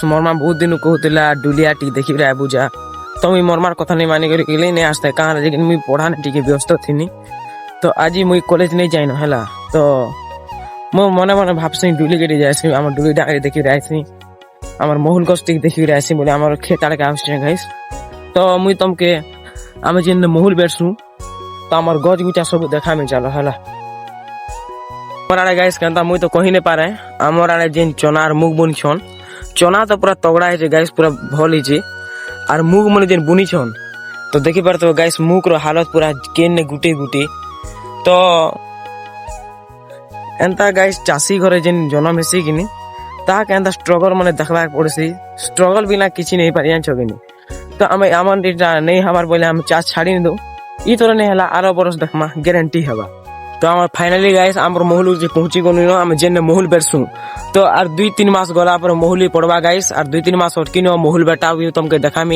मोर माँ बहुत दिन कहूला डुलिया टी देखी रहा बुझा तो मुई मोर मार कथा नहीं मानी कर नहीं आसता कहाँ लेकिन मुई पढ़ा टी व्यस्त थी तो आज मुई कॉलेज नहीं जाइन है तो मो मने मने भावसी डुली गेटी जाए आम डुली डाके देखी रही आम महुल गछ टी देखी रही बोले आम खेत आड़े आसुचे गाइस तो मुई तुमके आम जेन महुल बेटसु तो आम गछ गुचा सब देखा में चलो है आड़े गाइस कहता मुई तो कही नहीं पारे आमर आड़े जेन चना और मुग बुनी छन चना तो पूरा तगड़ा है गाइस पूरा भल है और मुग मन जेन बुनी छन तो देखी पार तो गाइस मुग रो हालत पूरा केन गुटी गुटी तो एंता गाइस चाषी घरे जेन जन्म हेसी किनी ताके एंता स्ट्रगल माने देखबा पड़सी स्ट्रगल बिना किछि नहीं पारियान छगिनी तो आम आमन नहीं हमार बोले हम चाष छाड़ी दो ई तोरे नहीं हला आरो बरस देखमा गारंटी हवा तो आम फाइनली गाइस आमर महुल जे पहुंची गनु आम जेन महुल बेरसु तो आर 2-3 मास गला पर महुली पड़वा गाइस और 2-3 मास अटकिनो महुल बेटा तुमके देखामी।